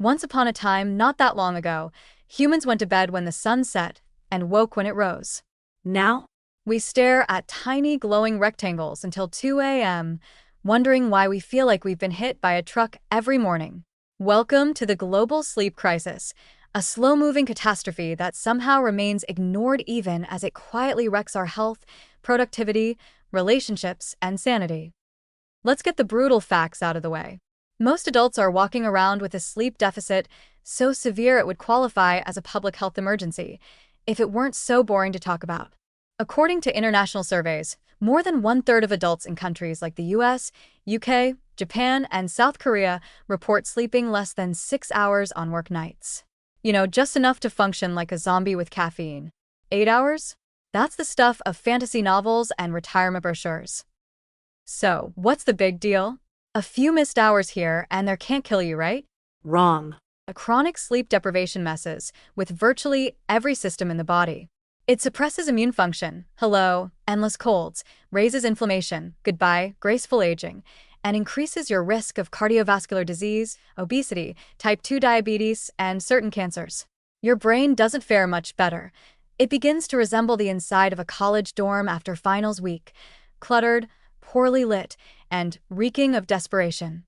Once upon a time, not that long ago, humans went to bed when the sun set and woke when it rose. Now, We stare at tiny glowing rectangles until 2 a.m., wondering why we feel like we've been hit by a truck every morning. Welcome to the global sleep crisis, a slow-moving catastrophe that somehow remains ignored even as it quietly wrecks our health, productivity, relationships, and sanity. Let's get the brutal facts out of the way. Most adults are walking around with a sleep deficit so severe it would qualify as a public health emergency, if it weren't so boring to talk about. According to international surveys, more than one-third of adults in countries like the US, UK, Japan, and South Korea report sleeping less than 6 hours on work nights. Just enough to function like a zombie with caffeine. 8 hours? That's the stuff of fantasy novels and retirement brochures. So, what's the big deal? A few missed hours here and they can't kill you, right? wrong. A chronic sleep deprivation messes with virtually every system in the body. It suppresses immune function, hello, endless colds, raises inflammation, goodbye, graceful aging, and increases your risk of cardiovascular disease, obesity, type 2 diabetes, and certain cancers. Your brain doesn't fare much better. It begins to resemble the inside of a college dorm after finals week, cluttered, poorly lit, and reeking of desperation.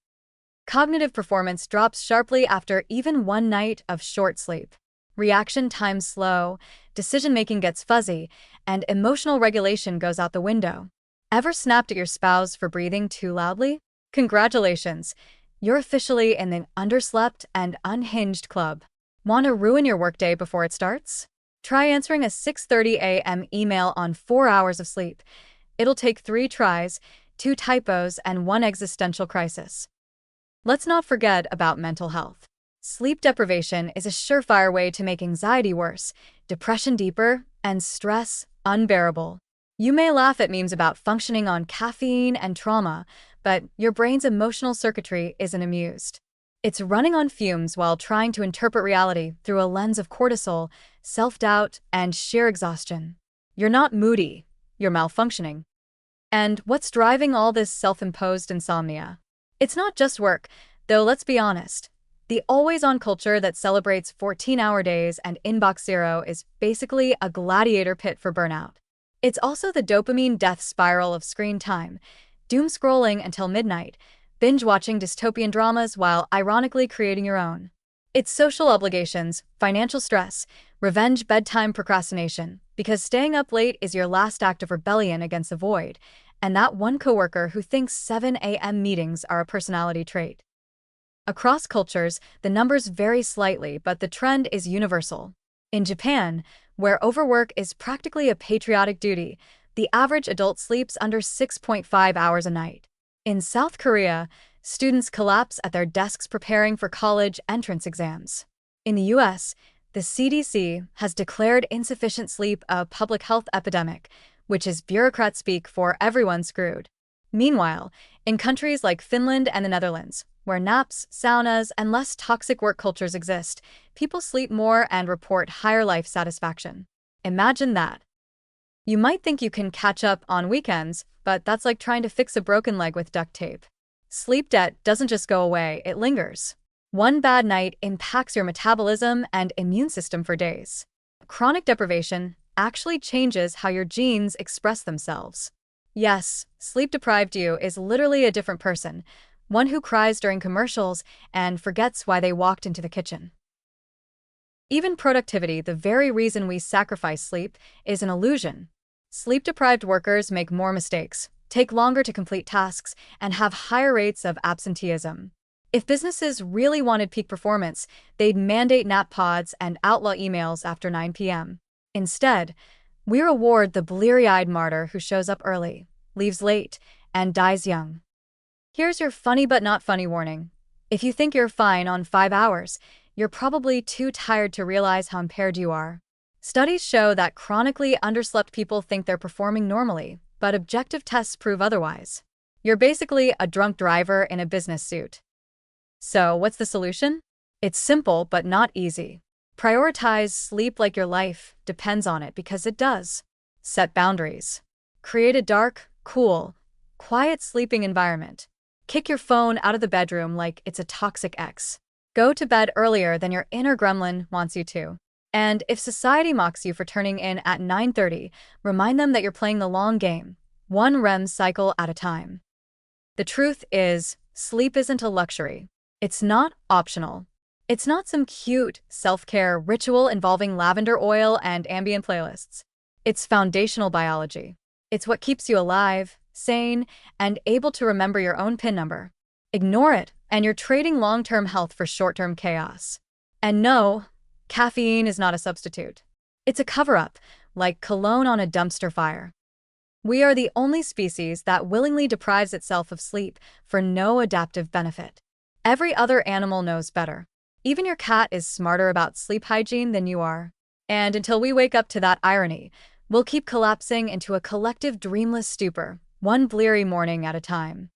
Cognitive performance drops sharply after even one night of short sleep. Reaction times slow, decision-making gets fuzzy, and emotional regulation goes out the window. Ever snapped at your spouse for breathing too loudly? Congratulations! You're officially in the underslept and unhinged club. Want to ruin your workday before it starts? Try answering a 6:30 a.m. email on 4 hours of sleep. It'll take 3 tries, 2 typos, and 1 existential crisis. Let's not forget about mental health. Sleep deprivation is a surefire way to make anxiety worse, depression deeper, and stress unbearable. You may laugh at memes about functioning on caffeine and trauma, but your brain's emotional circuitry isn't amused. It's running on fumes while trying to interpret reality through a lens of cortisol, self-doubt, and sheer exhaustion. You're not moody, you're malfunctioning. And what's driving all this self-imposed insomnia? It's not just work, though let's be honest. The always-on culture that celebrates 14-hour days and inbox zero is basically a gladiator pit for burnout. It's also the dopamine death spiral of screen time, doom scrolling until midnight, binge-watching dystopian dramas while ironically creating your own. It's social obligations, financial stress, revenge bedtime procrastination, because staying up late is your last act of rebellion against the void, and that one coworker who thinks 7 a.m. meetings are a personality trait. Across cultures, the numbers vary slightly, but the trend is universal. In Japan, where overwork is practically a patriotic duty, the average adult sleeps under 6.5 hours a night. In South Korea, students collapse at their desks preparing for college entrance exams. In the US, the CDC has declared insufficient sleep a public health epidemic, which is bureaucrat speak for everyone screwed. Meanwhile, in countries like Finland and the Netherlands, where naps, saunas, and less toxic work cultures exist, people sleep more and report higher life satisfaction. Imagine that. You might think you can catch up on weekends, but that's like trying to fix a broken leg with duct tape. Sleep debt doesn't just go away, it lingers. One bad night impacts your metabolism and immune system for days. Chronic deprivation actually changes how your genes express themselves. Yes, sleep-deprived you is literally a different person, one who cries during commercials and forgets why they walked into the kitchen. Even productivity, the very reason we sacrifice sleep, is an illusion. Sleep-deprived workers make more mistakes, take longer to complete tasks, and have higher rates of absenteeism. If businesses really wanted peak performance, they'd mandate nap pods and outlaw emails after 9 p.m. Instead, we reward the bleary-eyed martyr who shows up early, leaves late, and dies young. Here's your funny but not funny warning. If you think you're fine on 5 hours, you're probably too tired to realize how impaired you are. Studies show that chronically underslept people think they're performing normally, but objective tests prove otherwise. You're basically a drunk driver in a business suit. So, what's the solution? It's simple but not easy. Prioritize sleep like your life depends on it, because it does. Set boundaries. Create a dark, cool, quiet sleeping environment. Kick your phone out of the bedroom like it's a toxic ex. Go to bed earlier than your inner gremlin wants you to. And if society mocks you for turning in at 9:30, remind them that you're playing the long game, one REM cycle at a time. The truth is, sleep isn't a luxury. It's not optional. It's not some cute self-care ritual involving lavender oil and ambient playlists. It's foundational biology. It's what keeps you alive, sane, and able to remember your own PIN number. Ignore it, and you're trading long-term health for short-term chaos. And no, caffeine is not a substitute. It's a cover-up, like cologne on a dumpster fire. We are the only species that willingly deprives itself of sleep for no adaptive benefit. Every other animal knows better. Even your cat is smarter about sleep hygiene than you are. And until we wake up to that irony, we'll keep collapsing into a collective dreamless stupor, one bleary morning at a time.